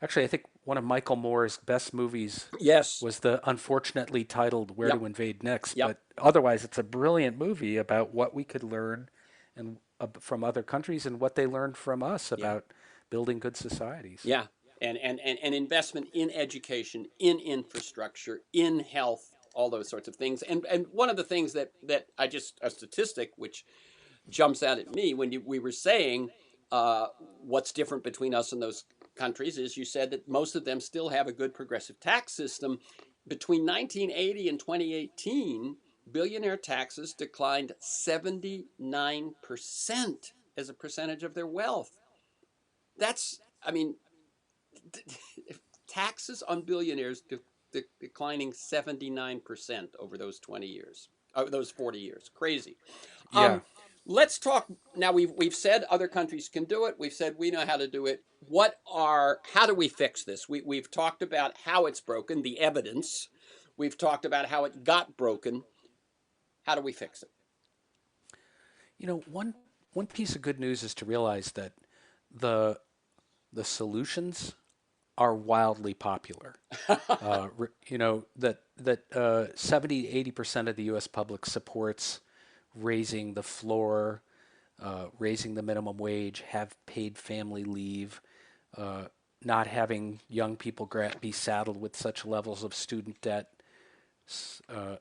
actually I think one of Michael Moore's best movies Yes. was the unfortunately titled Where Yep. to Invade Next, Yep. but otherwise it's a brilliant movie about what we could learn and from other countries and what they learned from us Yeah. about building good societies. Yeah. And investment in education, in infrastructure, in health, all those sorts of things. And one of the things that I just a statistic which jumps out at me when we were saying uh, what's different between us and those countries is you said that most of them still have a good progressive tax system. Between 1980 and 2018, billionaire taxes declined 79% as a percentage of their wealth. That's, I mean, taxes on billionaires declining 79% over those 20 years, those 40 years. Crazy. Yeah. Um, let's talk now. We've said other countries can do it. We've said we know how to do it. How do we fix this? We've talked about how it's broken, the evidence. We've talked about how it got broken. How do we fix it? You know, one piece of good news is to realize that the the solutions are wildly popular. You know that 70 to 80% of the U.S. public supports raising the floor, raising the minimum wage, have paid family leave, uh, not having young people be saddled with such levels of student debt, uh,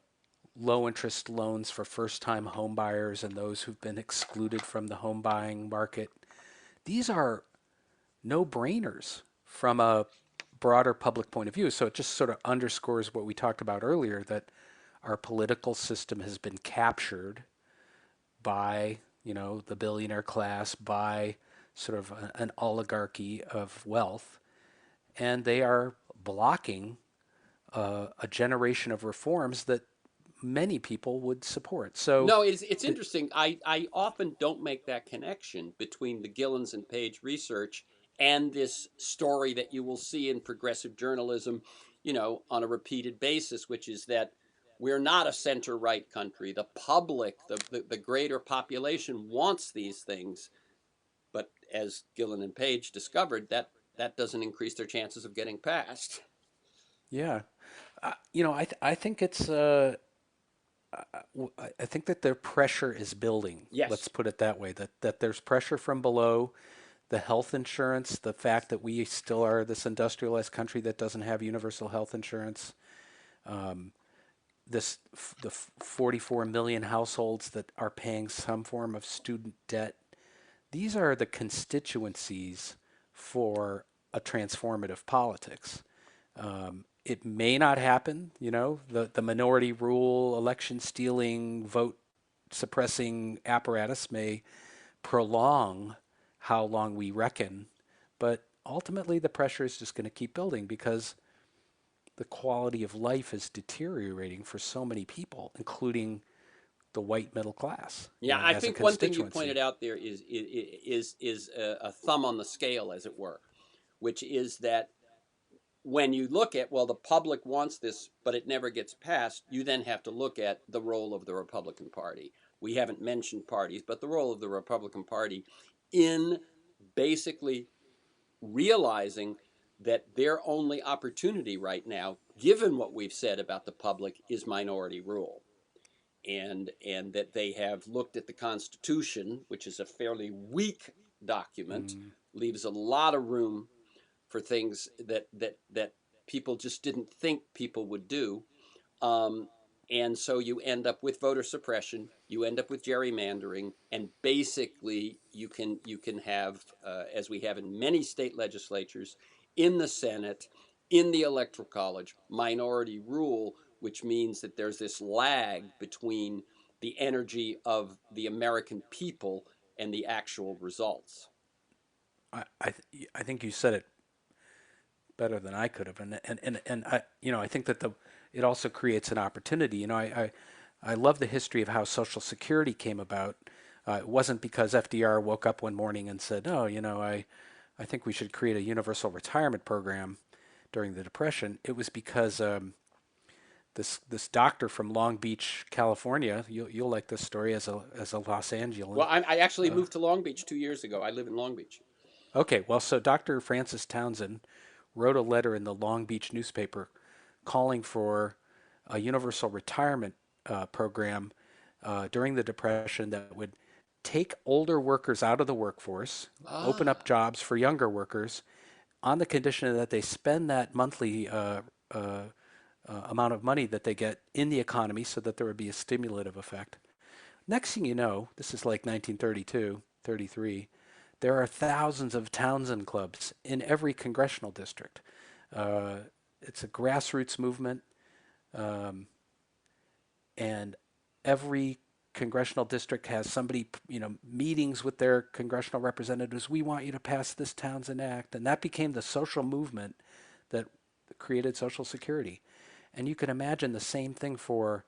low interest loans for first time home buyers and those who've been excluded from the home buying market. These are no brainers from a broader public point of view. So it just sort of underscores what we talked about earlier, that our political system has been captured by, you know, the billionaire class, by sort of an oligarchy of wealth, and they are blocking a generation of reforms that many people would support. So, No, it's interesting. I often don't make that connection between the Gillens and Page research and this story that you will see in progressive journalism, on a repeated basis, which is that we're not a center right country. The public, the greater population wants these things, but as Gillen and Page discovered, that doesn't increase their chances of getting passed. yeah, I think it's I think that their pressure is building. Let's Yes. put it that way. That there's pressure from below. The health insurance, the fact that we still are this industrialized country that doesn't have universal health insurance, um, the 44 million households that are paying some form of student debt. These are the constituencies for a transformative politics. It may not happen, you know, the minority rule, election stealing, vote suppressing apparatus may prolong how long we reckon, but ultimately the pressure is just going to keep building because the quality of life is deteriorating for so many people, including the white middle class, you Yeah, know, I as a think one thing you pointed constituency. out there is a thumb on the scale, as it were, which is that when you look at, well, the public wants this, but it never gets passed, you then have to look at the role of the Republican Party. We haven't mentioned parties, but the role of the Republican Party in basically realizing that their only opportunity right now, given what we've said about the public, is minority rule. And that they have looked at the Constitution, which is a fairly weak document, Mm, leaves a lot of room for things that people just didn't think people would do. Um, and so you end up with voter suppression, you end up with gerrymandering, and basically you can have, as we have in many state legislatures, in the Senate, in the Electoral College, minority rule, which means that there's this lag between the energy of the American people and the actual results. I think you said it better than I could have, and I, you know, I think that the it also creates an opportunity. You know, I love the history of how Social Security came about. It wasn't because FDR woke up one morning and said, "Oh, you know, I think we should create a universal retirement program during the Depression." It was because this doctor from Long Beach, California. You'll like this story as a Los Angelan. Well, I actually Uh, moved to Long Beach 2 years ago. I live in Long Beach. okay, well, so Dr. Francis Townsend wrote a letter in the Long Beach newspaper calling for a universal retirement program during the Depression that would take older workers out of the workforce, open up Ah, jobs for younger workers, on the condition that they spend that monthly amount of money that they get in the economy so that there would be a stimulative effect. Next thing you know, this is like 1932, 33, there are thousands of Townsend clubs in every congressional district. Uh, it's a grassroots movement, um, and every congressional district has somebody, meetings with their congressional representatives. We want you to pass this Townsend Act, and that became the social movement that created Social Security. And you can imagine the same thing for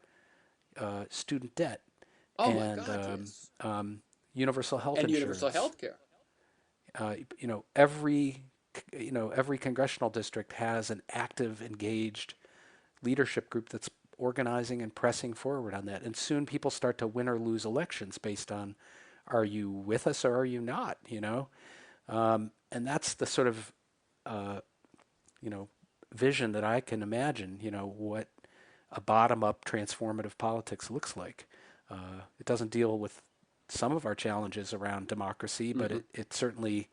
student debt oh my and God, yes. universal health And universal insurance. health care. Every congressional district has an active, engaged leadership group that's organizing and pressing forward on that. And soon people start to win or lose elections based on, are you with us or are you not? And that's the sort of uh, you know vision that I can imagine. What a bottom-up transformative politics looks like. It doesn't deal with some of our challenges around democracy, but Hmm. it certainly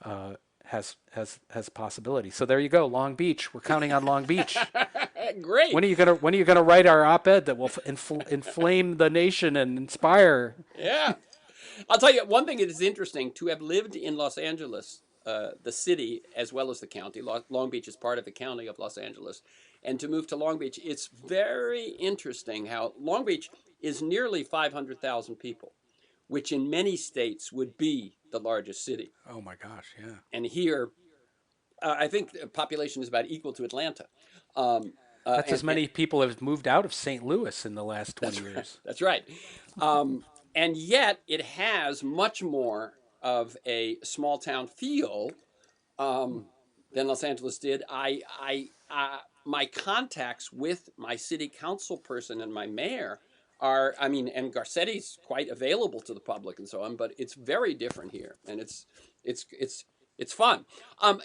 uh, has possibility. So there you go, Long Beach. We're counting on Long Beach. Great. When are you gonna write our op-ed that will inflame the nation and inspire? Yeah. I'll tell you one thing. It is interesting to have lived in Los Angeles, the city as well as the county. Long Beach is part of the county of Los Angeles, and to move to Long Beach, it's very interesting how Long Beach is nearly 500,000 people, which in many states would be the largest city. Oh my gosh, yeah. And here, I think the population is about equal to Atlanta. Um, That's as and many people have moved out of St. Louis in the last 20 that's right. years. That's right. Um, and yet, it has much more of a small town feel um, than Los Angeles did. My contacts with my city council person and my mayor are, I mean, and Garcetti's quite available to the public and so on, but it's very different here, and it's it's it's fun.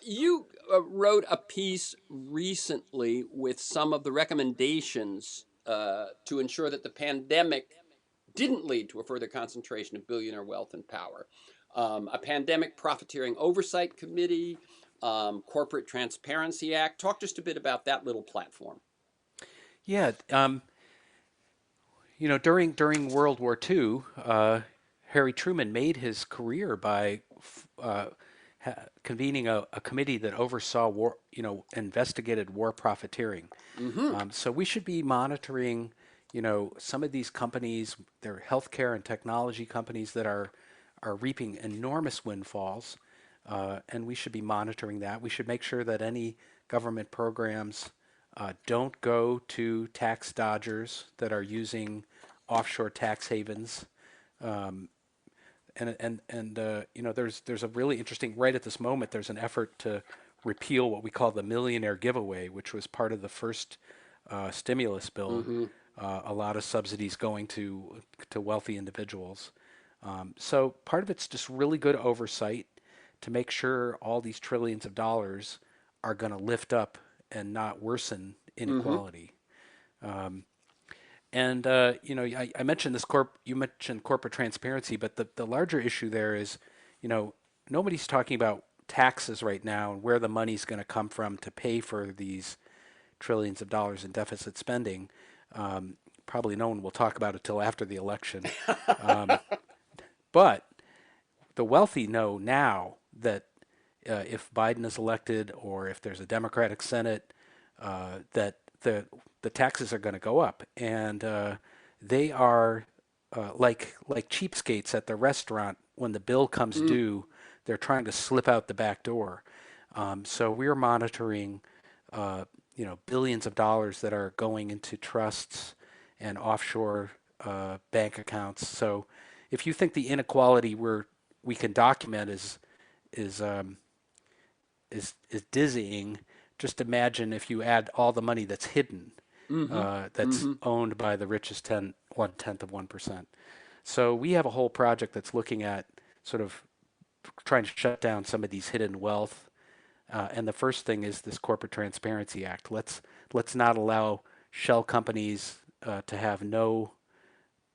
You wrote a piece recently with some of the recommendations to ensure that the pandemic didn't lead to a further concentration of billionaire wealth and power. A pandemic profiteering oversight committee, corporate transparency act. Talk just a bit about that little platform. Yeah, during World War II, Harry Truman made his career by convening a committee that oversaw war, investigated war profiteering. Mm-hmm. So we should be monitoring, some of these companies, they're healthcare and technology companies that are reaping enormous windfalls, and we should be monitoring that. We should make sure that any government programs don't go to tax dodgers that are using offshore tax havens. Um, there's a really interesting right at this moment. There's an effort to repeal what we call the millionaire giveaway, which was part of the first stimulus bill. Mm-hmm. A lot of subsidies going to wealthy individuals. So part of it's just really good oversight to make sure all these trillions of dollars are going to lift up and not worsen Mm-hmm. inequality. Um, and I mentioned this you mentioned corporate transparency, but the larger issue there is, you know, nobody's talking about taxes right now and where the money's going to come from to pay for these trillions of dollars in deficit spending. Probably no one will talk about it till after the election. Um, but the wealthy know now that if Biden is elected or if there's a Democratic Senate, that the taxes are going to go up, and they are like cheapskates at the restaurant. When the bill comes Mm. due, they're trying to slip out the back door. So we're monitoring, billions of dollars that are going into trusts and offshore bank accounts. So if you think the inequality we can document is um, is dizzying. Just imagine if you add all the money that's hidden, Mm-hmm. that's Mm-hmm. owned by the richest 1/10 of 1%. So we have a whole project that's looking at sort of trying to shut down some of these hidden wealth And the first thing is this Corporate Transparency Act. Let's not allow shell companies to have no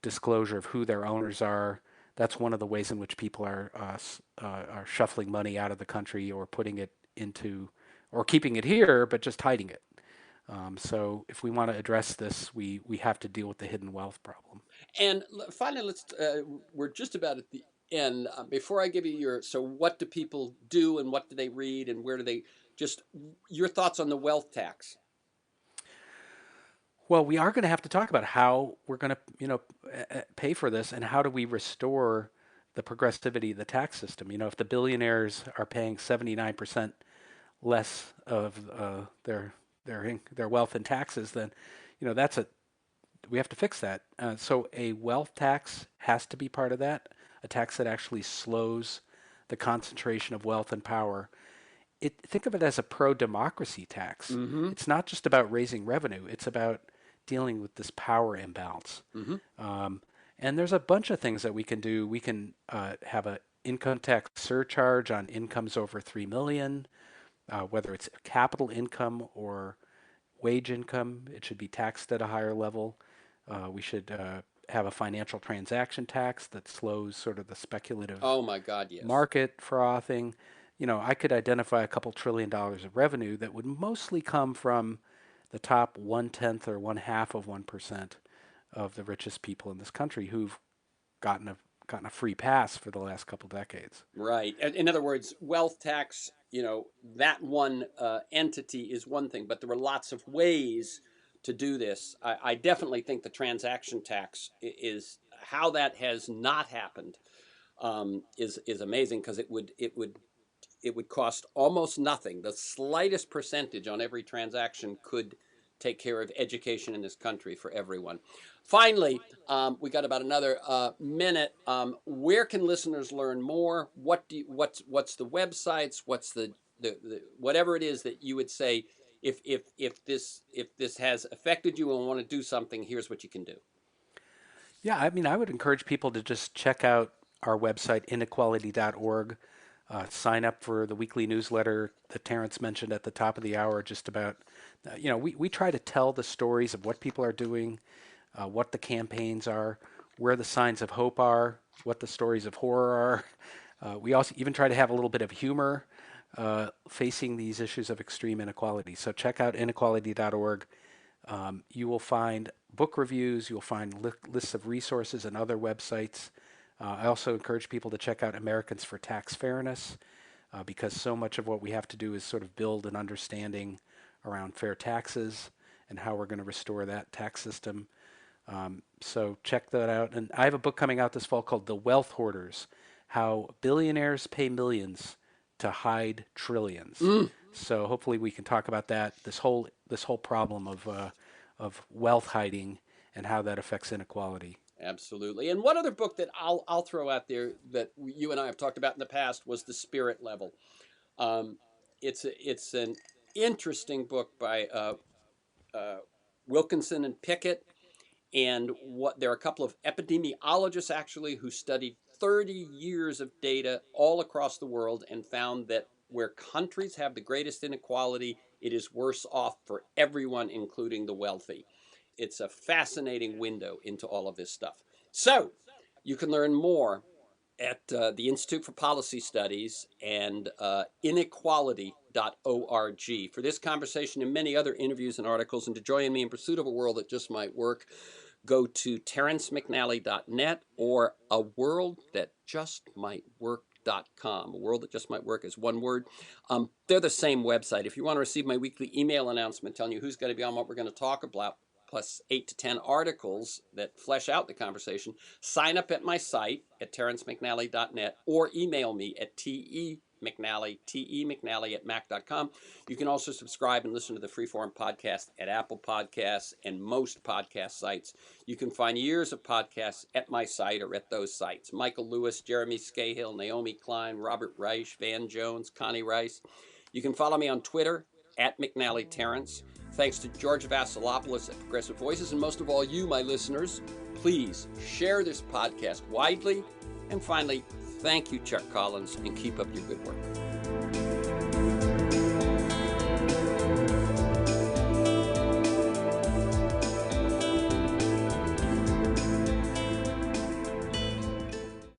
disclosure of who their owners are. That's one of the ways in which people are shuffling money out of the country or putting it into, or keeping it here, but just hiding it. So if we want to address this, we have to deal with the hidden wealth problem. And finally, we're just about at the end. Before I give you so what do people do and what do they read and where do they, just your thoughts on the wealth tax? Well, we are going to have to talk about how we're going to, pay for this and how do we restore the progressivity of the tax system. If the billionaires are paying 79% less of their wealth in taxes, then, that's we have to fix that. So a wealth tax has to be part of that, a tax that actually slows the concentration of wealth and power. Think of it as a pro-democracy tax. Mm-hmm. It's not just about raising revenue; it's about dealing with this power imbalance. Mm-hmm. And there's a bunch of things that we can do. We can have an income tax surcharge on incomes over 3 million, whether it's capital income or wage income. It should be taxed at a higher level. We should have a financial transaction tax that slows sort of the speculative Oh my God, yes. market frothing. I could identify a couple $1 trillion of revenue that would mostly come from the top 1/10 or 1/2 of 1% of the richest people in this country who've gotten a free pass for the last couple decades. Right. In other words, wealth tax, that one entity is one thing, but there are lots of ways to do this. I definitely think the transaction tax is how that has not happened, is amazing, because it would cost almost nothing. The slightest percentage on every transaction could take care of education in this country for everyone. Finally, we got about another minute. Where can listeners learn more? What's the websites? What's the whatever it is that you would say, if this has affected you and want to do something, here's what you can do. Yeah, I mean, I would encourage people to just check out our website, inequality.org. Sign up for the weekly newsletter that Terrence mentioned at the top of the hour, just about, we try to tell the stories of what people are doing, what the campaigns are, where the signs of hope are, what the stories of horror are. We also even try to have a little bit of humor facing these issues of extreme inequality. So check out inequality.org. You will find book reviews, you'll find lists of resources and other websites. I also encourage people to check out Americans for Tax Fairness, because so much of what we have to do is sort of build an understanding around fair taxes and how we're going to restore that tax system. So check that out. And I have a book coming out this fall called The Wealth Hoarders, How Billionaires Pay Millions to Hide Trillions. So hopefully we can talk about that, this whole problem of wealth hiding and how that affects inequality. Absolutely. And one other book that I'll throw out there that you and I have talked about in the past was The Spirit Level. It's an interesting book by Wilkinson and Pickett, and there are a couple of epidemiologists actually who studied 30 years of data all across the world and found that where countries have the greatest inequality, it is worse off for everyone, including the wealthy. It's a fascinating window into all of this stuff. So you can learn more at the Institute for Policy Studies and inequality.org. For this conversation and many other interviews and articles, and to join me in pursuit of a world that just might work, go to terrencemcnally.net or aworldthatjustmightwork.com. A World That Just Might Work is one word. They're the same website. If you want to receive my weekly email announcement telling you who's going to be on, what we're going to talk about, plus 8 to 10 articles that flesh out the conversation, sign up at my site at terrencemcnally.net or email me at temcnally@mac.com. You can also subscribe and listen to the Freeform podcast at Apple Podcasts and most podcast sites. You can find years of podcasts at my site or at those sites. Michael Lewis, Jeremy Scahill, Naomi Klein, Robert Reich, Van Jones, Connie Rice. You can follow me on Twitter at McNally Terrence. Thanks to George Vasilopoulos at Progressive Voices, and most of all, you, my listeners, please share this podcast widely. And finally, thank you, Chuck Collins, and keep up your good work.